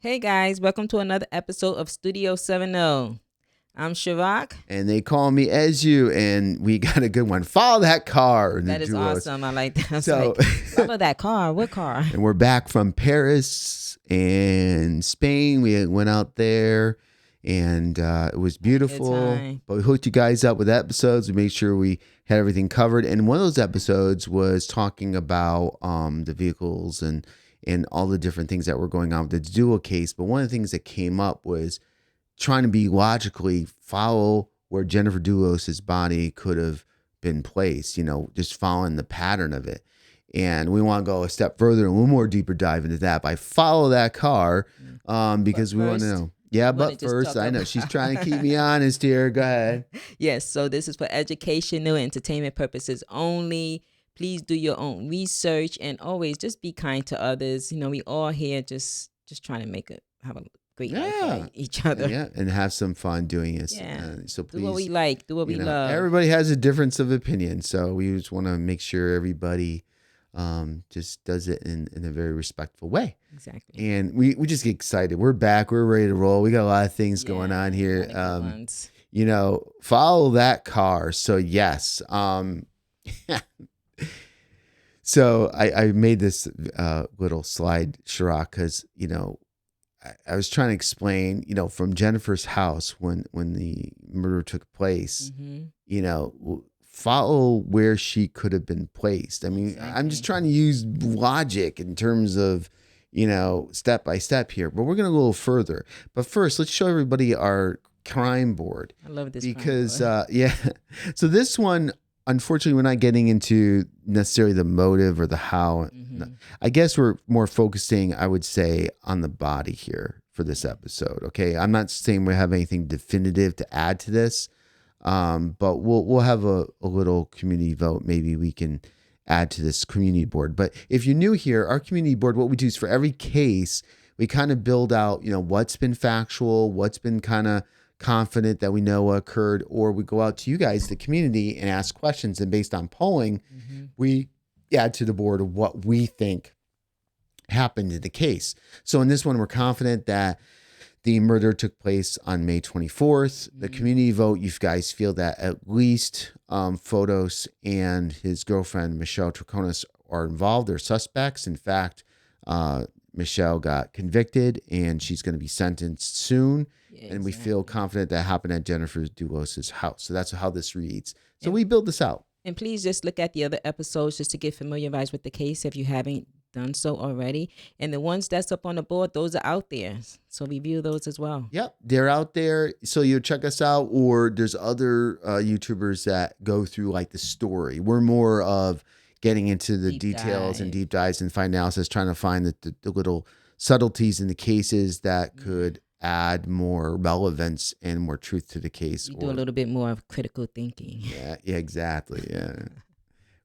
Hey guys, welcome to another episode of Studio 70. I'm Shirak. And they call me Ezu, and we got a good one. Follow that car, and the That is duos. awesome. I like that. I was So, like, follow that car. What car? and we're back from Paris and Spain. We went out there, and it was beautiful. time. But we hooked you guys up with episodes. We made sure we had everything covered. And one of those episodes was talking about the vehicles and all the different things that were going on with the dual case. But one of the things that came up was trying to be logically follow where Jennifer Duos's body could have been placed, just following the pattern of it. And we want to go a step further and a little more deeper dive into that by follow that car because we want to know. Yeah, but first, I know she's trying to keep me honest here. Go ahead. Yes, so this is for educational and entertainment purposes only. Please do your own research and always just be kind to others. We all here just trying to have a great life for each other. And have some fun doing this. Yeah. So please do what we like, do what we love. Everybody has a difference of opinion, so we just want to make sure everybody just does it in a very respectful way. Exactly. And we just get excited. We're back. We're ready to roll. We got a lot of things going on here. Follow that car. So yes. So I made this little slide, Shirak, because I was trying to explain, from Jennifer's house when the murder took place, follow where she could have been placed. I mean, exactly. I'm just trying to use logic in terms of, step by step here, but we're going to go a little further. But first, let's show everybody our crime board. I love this because, So this one, unfortunately, we're not getting into necessarily the motive or the how. I guess we're more focusing, I would say, on the body here for this episode. Okay, I'm not saying we have anything definitive to add to this, but we'll have a little community vote. Maybe we can add to this community board. But if you're new here, our community board, what we do is for every case, we kind of build out, what's been factual, what's been kind of confident that we know occurred, or we go out to you guys, the community, and ask questions. And based on polling, we add to the board of what we think happened in the case. So in this one, we're confident that the murder took place on May 24th. The community vote, you guys feel that at least Fodos and his girlfriend, Michelle Troconis, are involved. They're suspects. In fact, Michelle got convicted and she's going to be sentenced soon. Yeah, and we feel confident that happened at Jennifer Duos's house. So that's how this reads. So we build this out. And please just look at the other episodes just to get familiarized with the case if you haven't done so already. And the ones that's up on the board, those are out there. So review those as well. Yep, they're out there. So you check us out, or there's other YouTubers that go through like the story. We're more of getting into the details and deep dives and fine analysis, trying to find the little subtleties in the cases that could add more relevance and more truth to the case. We do a little bit more of critical thinking. Yeah, exactly. Yeah.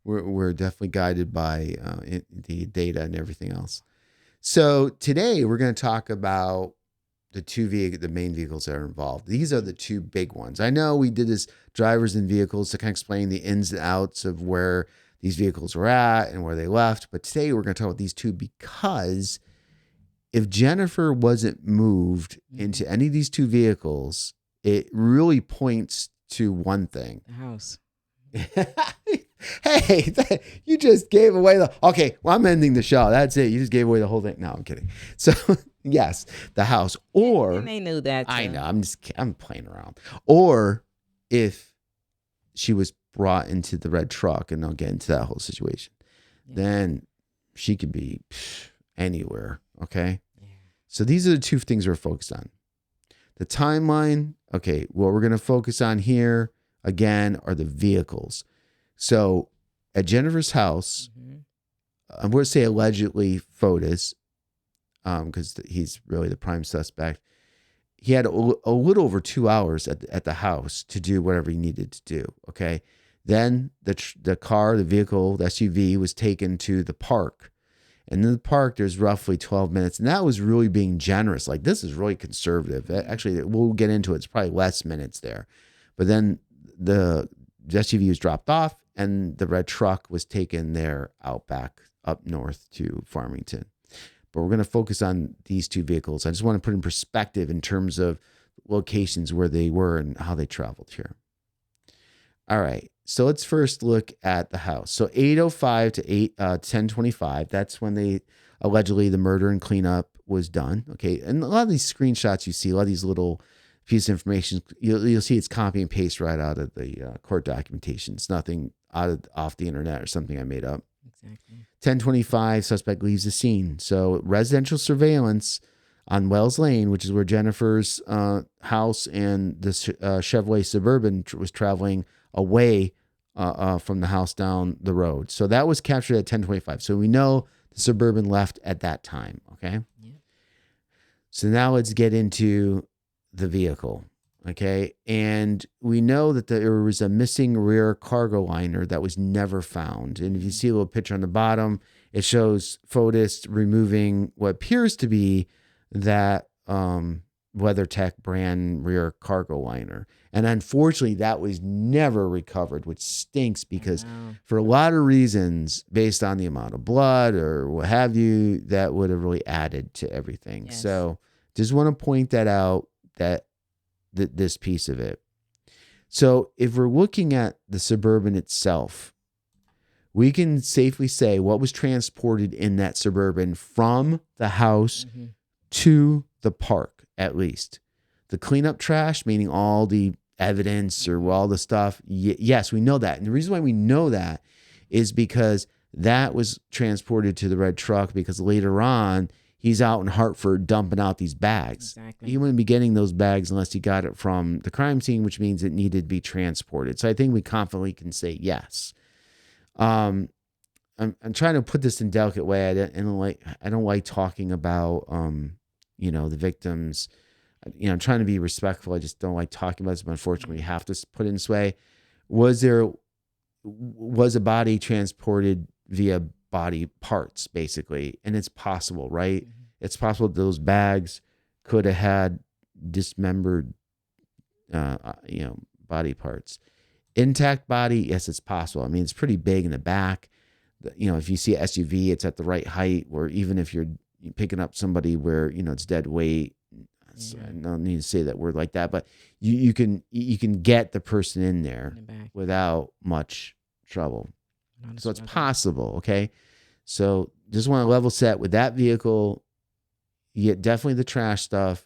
We're definitely guided by the data and everything else. So today we're going to talk about the main vehicles that are involved. These are the two big ones. I know we did this drivers and vehicles to kind of explain the ins and outs of where these vehicles were at and where they left. But today we're going to talk about these two because if Jennifer wasn't moved into any of these two vehicles, it really points to one thing. The house. Hey, you just gave away okay, well, I'm ending the show. That's it. You just gave away the whole thing. No, I'm kidding. So yes, the house, or and they knew that. I know. I'm playing around. Or if she was brought into the red truck, and I'll get into that whole situation, then she could be anywhere. Okay. Yeah. So these are the two things we're focused on. The timeline. Okay. What we're going to focus on here again are the vehicles. So at Jennifer's house, I'm going to say allegedly Fotis, because he's really the prime suspect. He had a little over 2 hours at the house to do whatever he needed to do. Okay. Then the vehicle, the SUV was taken to the park. And in the park, there's roughly 12 minutes. And that was really being generous. Like, this is really conservative. Actually, we'll get into it. It's probably less minutes there. But then the SUV was dropped off and the red truck was taken there out back up north to Farmington. but we're going to focus on these two vehicles. I just want to put in perspective in terms of locations where they were and how they traveled here. All right. So let's first look at the house. So 8:05 to 10:25. That's when they allegedly the murder and cleanup was done. Okay. And a lot of these screenshots you see, a lot of these little pieces of information, you'll see it's copy and paste right out of the court documentation. It's nothing off the internet or something I made up. Exactly. 10:25, suspect leaves the scene. So residential surveillance on Wells Lane, which is where Jennifer's house and the Chevrolet Suburban was traveling away from the house down the road. So that was captured at 10:25. So we know the Suburban left at that time. Okay. Yeah. So now let's get into the vehicle. Okay. And we know that there was a missing rear cargo liner that was never found. And if you see a little picture on the bottom, it shows FOTUS removing what appears to be that WeatherTech brand rear cargo liner. And unfortunately, that was never recovered, which stinks because for a lot of reasons, based on the amount of blood or what have you, that would have really added to everything. Yes. So just want to point that out, that this piece of it. So if we're looking at the Suburban itself, we can safely say what was transported in that Suburban from the house to the park, at least. The cleanup trash, meaning all the evidence or all the stuff. Yes, we know that. And the reason why we know that is because that was transported to the red truck, because later on, he's out in Hartford dumping out these bags. Exactly. He wouldn't be getting those bags unless he got it from the crime scene, which means it needed to be transported. So I think we confidently can say yes. I'm trying to put this in a delicate way. I don't like talking about the victims. I'm trying to be respectful. I just don't like talking about this, but unfortunately, we have to put it in this way. Was a body transported via body parts, basically? And it's possible, right? Mm-hmm. It's possible those bags could have had dismembered, body parts. Intact body, yes, it's possible. I mean, it's pretty big in the back. If you see an SUV, it's at the right height. Or even if you're picking up somebody where it's dead weight. So I don't need to say that word like that, but you can get the person in there without much trouble. So it's possible, okay? So just want to level set with that vehicle. You get definitely the trash stuff.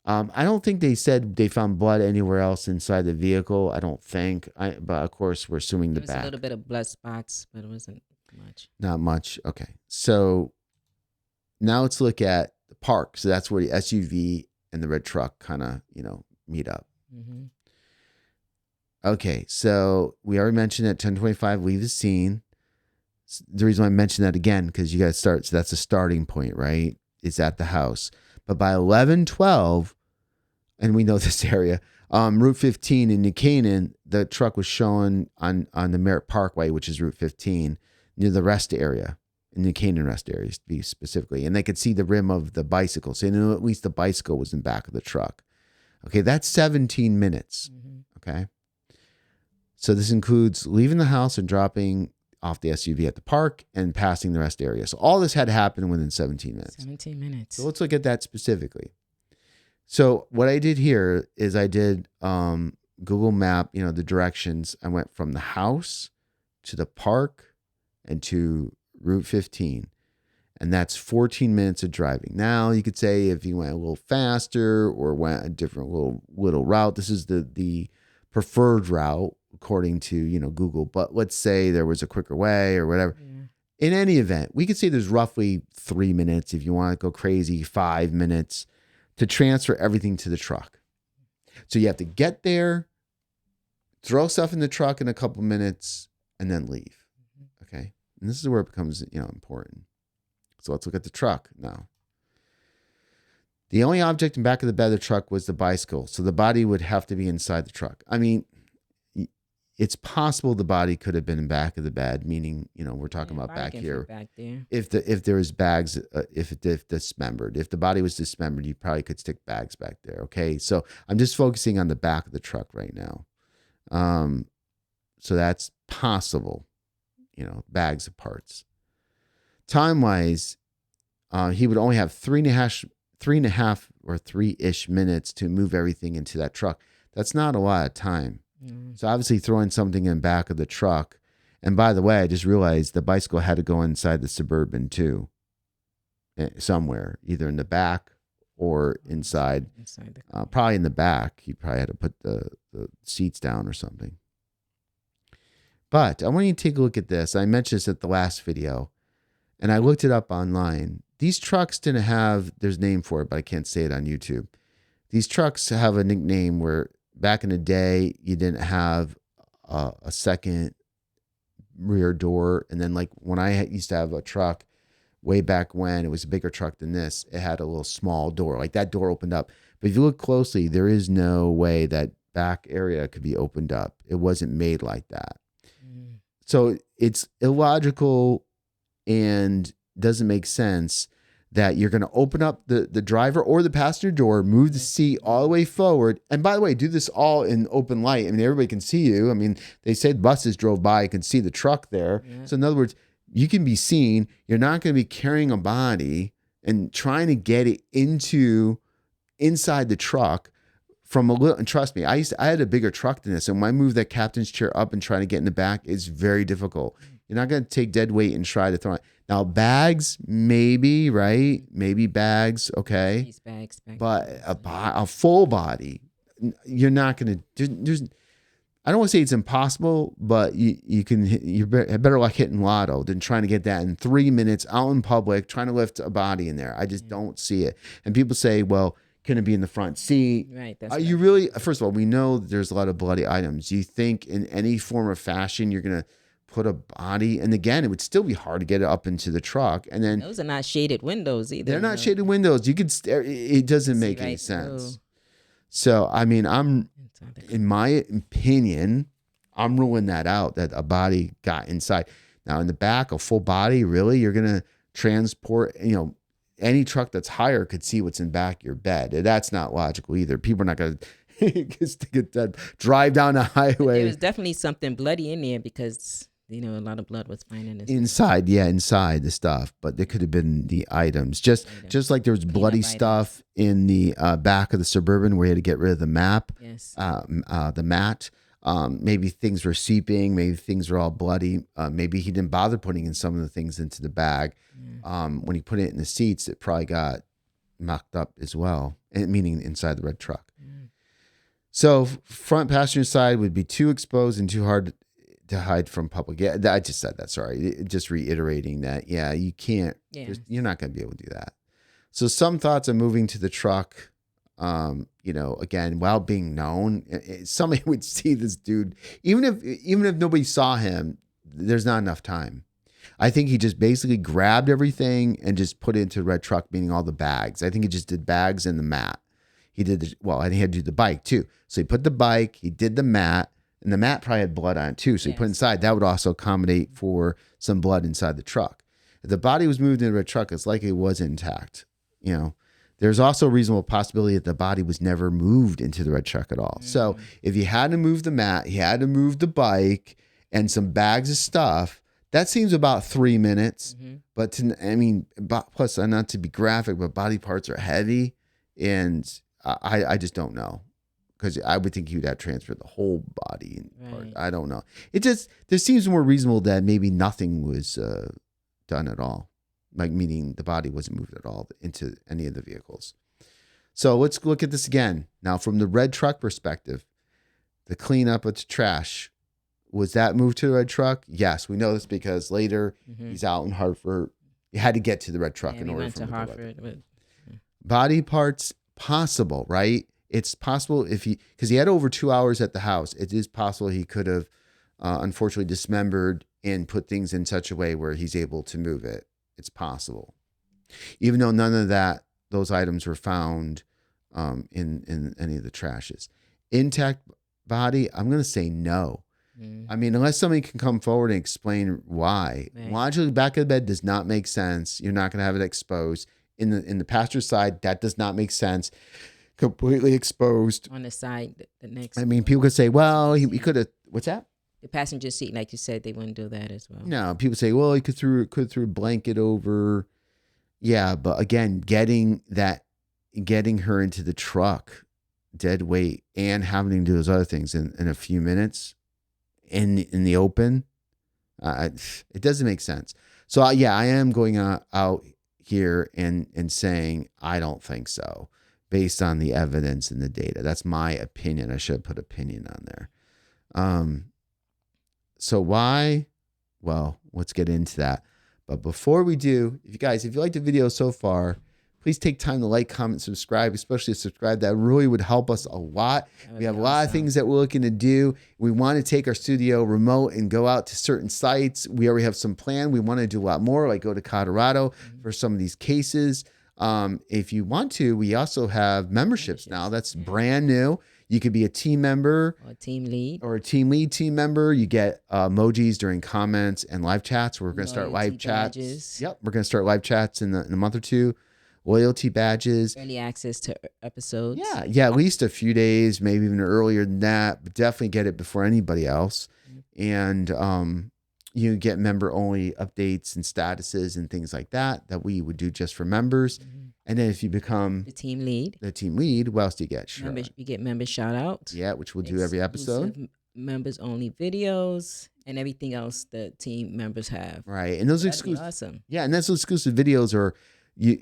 I don't think they said they found blood anywhere else inside the vehicle. I don't think. But of course, we're assuming the back. There was a little bit of blood spots, but it wasn't much. Not much. Okay. So now let's look at the park. So that's where the SUV and the red truck kind of, meet up. Mm-hmm. Okay, so we already mentioned at 10:25, leave the scene. The reason why I mentioned that again, because you got to start. So that's a starting point, right? It's at the house. But by 11:12, and we know this area, Route 15 in New Canaan, the truck was showing on the Merritt Parkway, which is Route 15, near the rest area. In the Canaan rest area, to be specifically. And they could see the rim of the bicycle. So they knew at least the bicycle was in the back of the truck. Okay, that's 17 minutes. Mm-hmm. Okay. So this includes leaving the house and dropping off the SUV at the park and passing the rest area. So all this had to happen within 17 minutes. 17 minutes. So let's look at that specifically. So what I did here is I did Google Map, the directions. I went from the house to the park and to Route 15, and that's 14 minutes of driving. Now you could say if you went a little faster or went a different little route, this is the preferred route according to Google. But let's say there was a quicker way or whatever. Yeah. In any event, we could say there's roughly 3 minutes, if you want to go crazy, 5 minutes to transfer everything to the truck. So you have to get there, throw stuff in the truck in a couple minutes, and then leave. Okay. And this is where it becomes, important. So let's look at the truck now. The only object in back of the bed of the truck was the bicycle. So the body would have to be inside the truck. I mean, it's possible the body could have been in back of the bed, meaning, we're talking about back here. Back there. If there was bags, if dismembered, if the body was dismembered, you probably could stick bags back there. Okay. So I'm just focusing on the back of the truck right now. So that's possible. Bags of parts. Time-wise, he would only have three and a half or 3-ish minutes to move everything into that truck. That's not a lot of time. So obviously throwing something in the back of the truck. And by the way, I just realized the bicycle had to go inside the Suburban too, somewhere, either in the back or inside. Probably in the back. He probably had to put the seats down or something. But I want you to take a look at this. I mentioned this at the last video, and I looked it up online. These trucks didn't have, there's a name for it, but I can't say it on YouTube. These trucks have a nickname where back in the day, you didn't have a second rear door. And then like when I used to have a truck way back when, it was a bigger truck than this, it had a little small door. Like that door opened up. But if you look closely, there is no way that back area could be opened up. It wasn't made like that. So it's illogical and doesn't make sense that you're going to open up the driver or the passenger door, move the seat all the way forward. And by the way, do this all in open light. I mean, everybody can see you. I mean, they say buses drove by, you can see the truck there. Yeah. So in other words, you can be seen. You're not going to be carrying a body and trying to get it inside the truck from a little. And trust me, I had a bigger truck than this. And when I moved that captain's chair up and trying to get in the back, it's very difficult. You're not going to take dead weight and try to throw it. Now, bags, maybe, right? Maybe bags, okay. Bags. But a full body, you're not going to, I don't want to say it's impossible, but you're better luck hitting lotto than trying to get that in 3 minutes out in public, trying to lift a body in there. I just don't see it. And people say, well, can it be in the front seat? Right. Are you really, first of all, we know there's a lot of bloody items. Do you think in any form or fashion you're going to put a body, and again, it would still be hard to get it up into the truck. And then those are not shaded windows either. They're not shaded windows. You could it doesn't make any sense. So I mean, in my opinion, I'm ruling that out, that a body got inside. Now in the back, a full body, really? You're gonna transport, any truck that's higher could see what's in back of your bed. That's not logical either. People are not gonna drive down a highway. There was definitely something bloody in there because a lot of blood was finding in this inside. Yeah, inside the stuff, but there could have been the items. Just like there was bloody stuff in the back of the Suburban where you had to get rid of the map. Yes. The mat. Maybe things were seeping. Maybe things were all bloody. Maybe he didn't bother putting in some of the things into the bag. When he put it in the seats, it probably got mocked up as well, meaning inside the red truck. So front passenger side would be too exposed and too hard to hide from public. Yeah, I just said that. Sorry. Just reiterating that. Yeah, you can't. Yeah. You're not going to be able to do that. So some thoughts on moving to the truck, again, while being known, somebody would see this dude, even if nobody saw him, there's not enough time. I think he just basically grabbed everything and just put it into the red truck, meaning all the bags. I think he just did bags and the mat. I think he had to do the bike too. So he put the bike, he did the mat, and the mat probably had blood on it too. So he put inside. That would also accommodate for some blood inside the truck. If the body was moved into the red truck, it's likely it was intact. There's also a reasonable possibility that the body was never moved into the red truck at all. So if you had to move the mat, you had to move the bike and some bags of stuff, that seems about 3 minutes. But plus, not to be graphic, but body parts are heavy, and I just don't know, because I would think you'd have transferred the whole body part. I don't know. There seems more reasonable that maybe nothing was done at all, like meaning the body wasn't moved at all into any of the vehicles. So let's look at this again. Now, from the red truck perspective, the cleanup of the trash, was that moved to the red truck? Yes, we know this because later he's out in Hartford. You had to get to the red truck in order to Hartford. Body parts, possible, right? It's possible because he had over 2 hours at the house. It is possible he could have unfortunately dismembered and put things in such a way where he's able to move it. It's possible, even though none of those items were found in any of the trashes. Intact body, I'm going to say no. I mean, unless somebody can come forward and explain why. Logically, back of the bed does not make sense. You're not going to have it exposed. In the passenger side, that does not make sense. Completely exposed. On the side, the next. I mean, people could say, well, he could have, what's that? The passenger seat, like you said, they wouldn't do that as well. No, people say, well, he could throw a blanket over. Yeah, but again, getting her into the truck, dead weight, and having to do those other things in a few minutes in the open, it doesn't make sense. So yeah, I am going out here and saying I don't think so, based on the evidence and the data. That's my opinion. I should put opinion on there. So why? Well, let's get into that. But before we do, if you like the video so far, please take time to like, comment, subscribe, especially subscribe. That really would help us a lot. We have a lot of things that we're looking to do. We want to take our studio remote and go out to certain sites. We already have some plan. We want to do a lot more, like go to Colorado for some of these cases. If you want to, we also have memberships now. That's brand new. You could be a team member or a team lead team member. You get emojis during comments and live chats. We're going to start live chats. Badges. Yep. We're going to start live chats in a month or two. Loyalty badges. Early access to episodes. Yeah. At least a few days, maybe even earlier than that, but definitely get it before anybody else. And you get member only updates and statuses and things like that we would do just for members. And then if you become the team lead, what else do you get? Sure. You get member shout outs. Yeah, which we'll do every episode. Members only videos and everything else the team members have. Right. And those exclusive. Awesome. Yeah. And those exclusive videos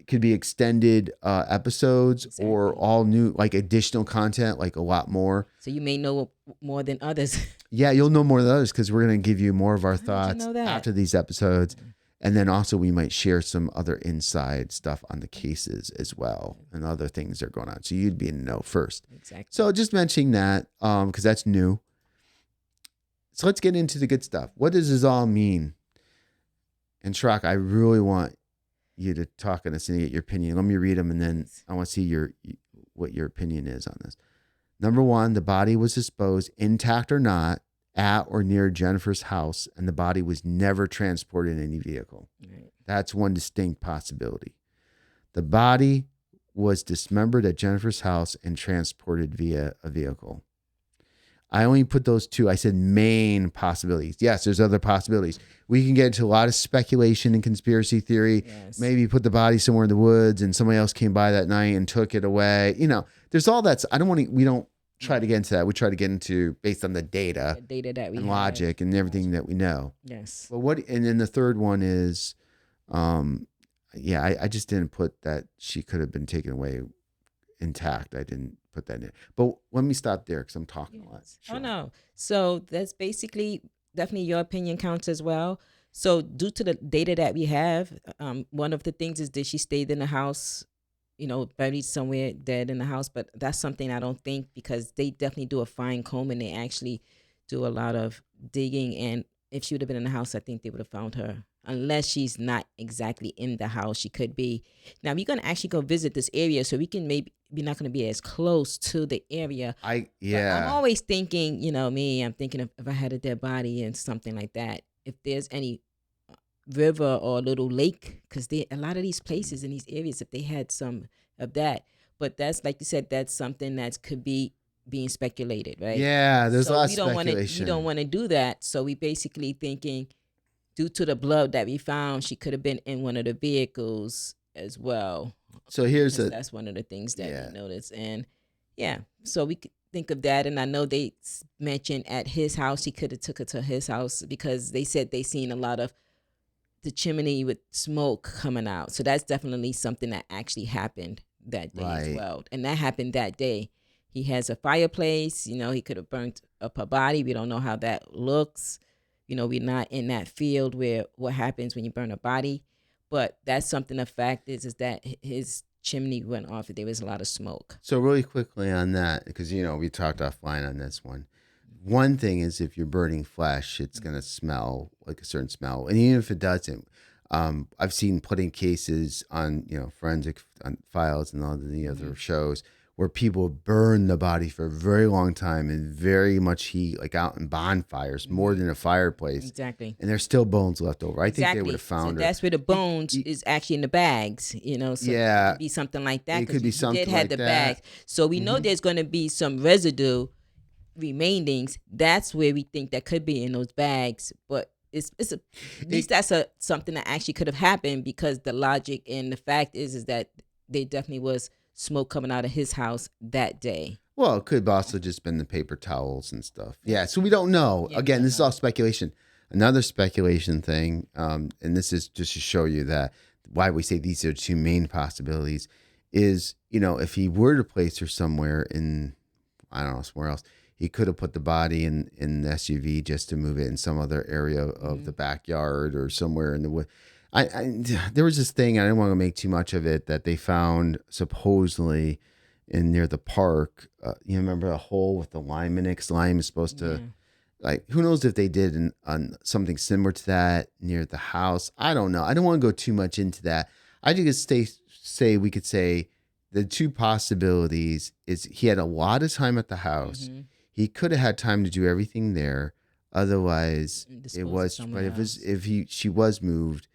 could be extended episodes or all new, like additional content, like a lot more. So you may know more than others. Yeah, you'll know more than others because we're going to give you more of our thoughts after these episodes. And then also we might share some other inside stuff on the cases as well and other things that are going on. So you'd be in the know first. Exactly. So just mentioning that because that's new. So let's get into the good stuff. What does this all mean? And Shrak, I really want you to talk on this and get your opinion. Let me read them and then I want to see what your opinion is on this. Number one, the body was disposed, intact or not, at or near Jennifer's house, and the body was never transported in any vehicle. Right. That's one distinct possibility. The body was dismembered at Jennifer's house and transported via a vehicle. I only put those two. I said main possibilities. Yes, there's other possibilities. We can get into a lot of speculation and conspiracy theory. Yes. Maybe put the body somewhere in the woods and somebody else came by that night and took it away. There's all that. We don't try to get into that. We try to get into based on the data that we and have. logic and everything that we know. Yes. But and then the third one is, I just didn't put that she could have been taken away intact. I didn't put that in. But let me stop there because I'm talking a lot. Sure. Oh, no. So that's basically definitely your opinion counts as well. So due to the data that we have, one of the things is that she stayed in the house, buried somewhere dead in the house. But that's something I don't think because they definitely do a fine comb and they actually do a lot of digging. And if she would have been in the house, I think they would have found her. Unless she's not exactly in the house, she could be. Now we're gonna actually go visit this area, so we can we're not gonna be as close to the area. But I'm always thinking, I'm thinking if I had a dead body and something like that, if there's any river or a little lake, because a lot of these places in these areas, if they had some of that, but that's like you said, that's something that could be being speculated, right? Yeah, there's a lot of speculation. We don't want to do that, so we basically thinking, due to the blood that we found, she could have been in one of the vehicles as well. So that's one of the things that we noticed, and so we could think of that. And I know they mentioned at his house, he could have took her to his house because they said they seen a lot of the chimney with smoke coming out. So that's definitely something that actually happened that day as well, and that happened that day. He has a fireplace. He could have burnt up her body. We don't know how that looks. We're not in that field where what happens when you burn a body, but that's something. The fact is that his chimney went off. There was a lot of smoke. So really quickly on that, because we talked offline on this one. One thing is if you're burning flesh, it's going to smell like a certain smell, and even if it doesn't, I've seen putting cases on forensic files and all the other shows where people burn the body for a very long time and very much heat, like out in bonfires, more than a fireplace. Exactly. And there's still bones left over. I think they would have found her. That's where the bones is actually in the bags, So it could be something like that. It could be something like that. Did have the bags. So we know there's going to be some residue remainings. That's where we think that could be in those bags. But it's at It, least that's a something that actually could have happened, because the logic and the fact is that there definitely was smoke coming out of his house that day. well, it could also just been the paper towels and stuff. Yeah, so we don't know. Yeah, we Again, don't this is all know. speculation. Another speculation thing, and this is just to show you that why we say these are two main possibilities is, if he were to place her somewhere in, I don't know, somewhere else, he could have put the body in the SUV just to move it in some other area of the backyard or somewhere in the wood. There was this thing, I didn't want to make too much of it, that they found supposedly in near the park. You remember a hole with the lime in it? 'Cause lime is supposed to, Yeah. like, who knows if they did on something similar to that near the house. I don't know. I don't want to go too much into that. I think we could say the two possibilities is he had a lot of time at the house. Mm-hmm. He could have had time to do everything there. Otherwise, it Dispose it was. But somewhere else. if she was moved,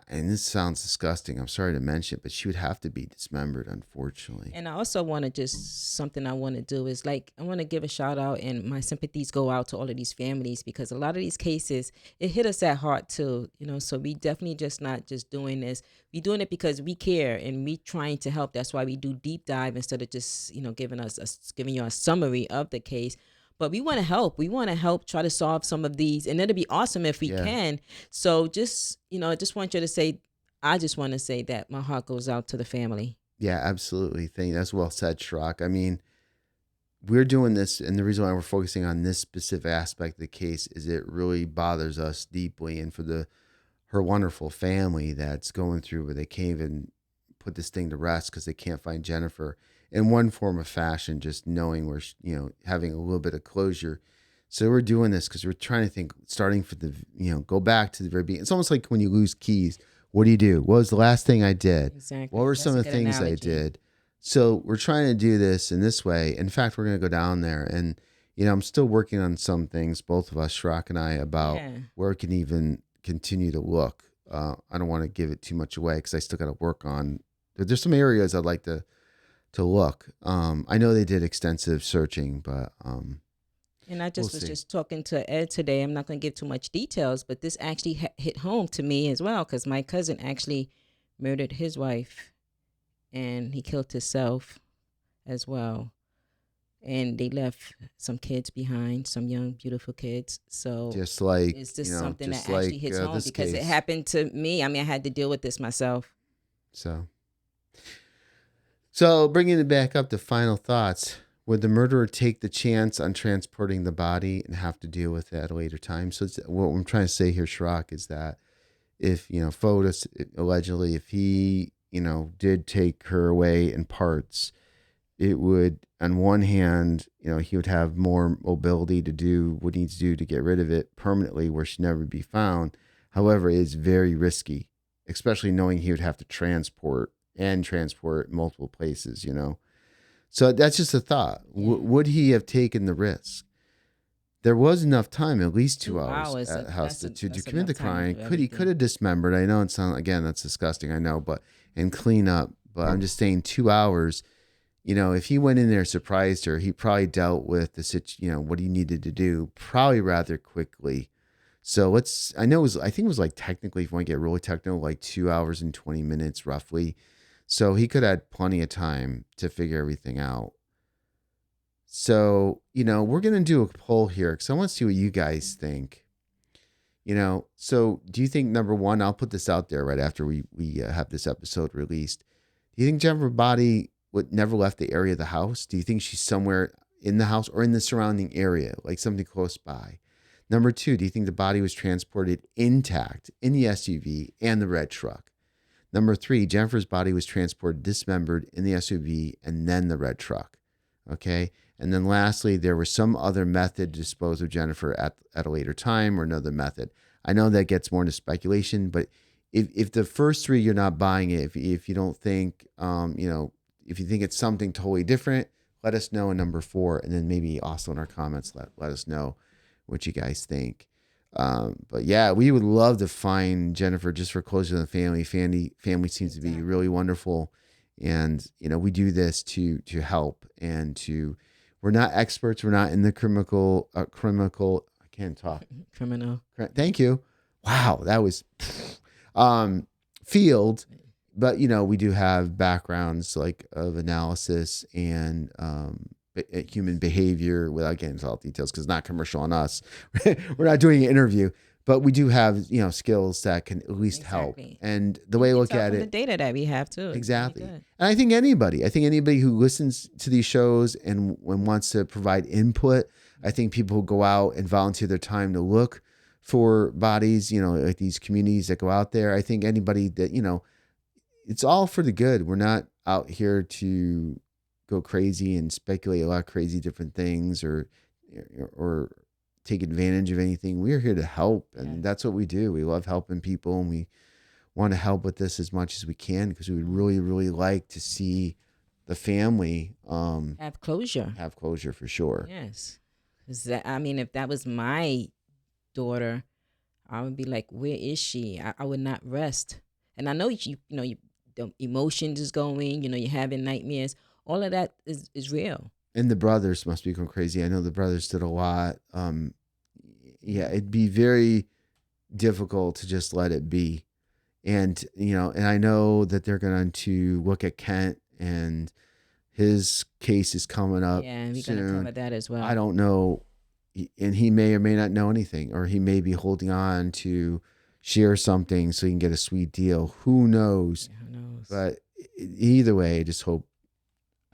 and this sounds disgusting, I'm sorry to mention it, but she would have to be dismembered, unfortunately. And I also want to just something I want to do is, like, I want to give a shout out, and my sympathies go out to all of these families, because a lot of these cases, it hit us at heart too, so we definitely just not just doing this. We doing it because we care and we trying to help. That's why we do deep dive instead of just, giving you a summary of the case. But we want to help. We want to help try to solve some of these, and it'll be awesome if we Yeah. can. So just, I just want you to say, I just want to say that my heart goes out to the family. Yeah, absolutely. That's well said, Shrock. I mean, we're doing this, and the reason why we're focusing on this specific aspect of the case is it really bothers us deeply, and for her wonderful family that's going through where they can't even put this thing to rest because they can't find Jennifer in one form of fashion, just knowing we're having a little bit of closure. So we're doing this because we're trying to think, starting for the go back to the very beginning. It's almost like when you lose keys. What do you do? What was the last thing I did? Exactly. What were That's some a of the good things I analogy. did? So we're trying to do this in this way. In fact, we're going to go down there, and I'm still working on some things, both of us, Shrock and I, about Yeah. where we can even continue to look. I don't want to give it too much away because I still got to work on. There's some areas I'd like to look. I know they did extensive searching, but And I we'll just was see. just talking to Ed today. I'm not going to give too much details, but this actually hit home to me as well, because my cousin actually murdered his wife and he killed himself as well. And they left some kids behind, some young, beautiful kids. So Just like it's just something just that actually like hits home, this because it case. happened to me. I mean, I had to deal with this myself. So bringing it back up to final thoughts. Would the murderer take the chance on transporting the body and have to deal with it at a later time? So what I'm trying to say here, Shrock, is that if, Fotis, allegedly, if he, did take her away in parts, it would, on one hand, he would have more mobility to do what he needs to do to get rid of it permanently where she'd never be found. However, it's very risky, especially knowing he would have to transport multiple places, So that's just a thought. Yeah. Would he have taken the risk? There was enough time, at least 2 2 hours hours. at the house to That's commit the enough time to crime. do He could everything. have dismembered. I know it sounds, again, that's disgusting. I know, and clean up. But I'm just saying, 2 hours. If he went in there, surprised her, he probably dealt with what he needed to do probably rather quickly. So I think it was like, technically, if you want to get really technical, like 2 hours and 20 minutes roughly. So he could have had plenty of time to figure everything out. So, we're going to do a poll here because I want to see what you guys think. So do you think, number one, I'll put this out there right after we have this episode released. Do you think Jennifer's body would never left the area of the house? Do you think she's somewhere in the house or in the surrounding area, like something close by? Number two, do you think the body was transported intact in the SUV and the red truck? Number three, Jennifer's body was transported dismembered in the SUV and then the red truck. Okay. And then lastly, there was some other method to dispose of Jennifer at a later time or another method. I know that gets more into speculation, but if the first three you're not buying it, if you don't think, if you think it's something totally different, let us know in number four. And then maybe also in our comments, let us know what you guys think. But yeah, we would love to find Jennifer just for closure to the family. Family seems to be really wonderful. And, we do this to help and we're not experts. We're not in the criminal, can't talk. Criminal. Thank you. Wow, that was field. But we do have backgrounds like of analysis and human behavior without getting into all details because it's not commercial on us. We're not doing an interview, but we do have skills that can at least help. And the way I look at it, the data that we have too. Exactly. And I think anybody who listens to these shows and wants to provide input, I think people who go out and volunteer their time to look for bodies, like these communities that go out there. I think anybody that, it's all for the good. We're not out here to go crazy and speculate a lot of crazy different things or take advantage of anything. We're here to help. And that's what we do. We love helping people, and we want to help with this as much as we can because we would really, really like to see the family have closure. Have closure for sure. Yes. If that was my daughter, I would be like, where is she? I would not rest. And I know the emotions is going, you're having nightmares. All of that is real. And the brothers must be going crazy. I know the brothers did a lot. It'd be very difficult to just let it be. And, and I know that they're going to look at Kent, and his case is coming up. Yeah, we're going to cover that as well. I don't know. And he may or may not know anything, or he may be holding on to share something so he can get a sweet deal. Who knows? Yeah, who knows? But either way,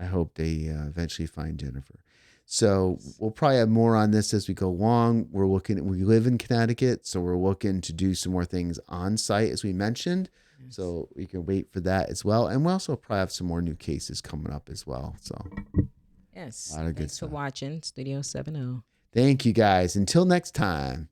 I hope they eventually find Jennifer. So we'll probably have more on this as we go along. We live in Connecticut, so we're looking to do some more things on site, as we mentioned. Yes. So we can wait for that as well. And we'll also probably have some more new cases coming up as well. So yes, a lot of good thanks stuff. for watching Studio 70. Thank you guys. Until next time.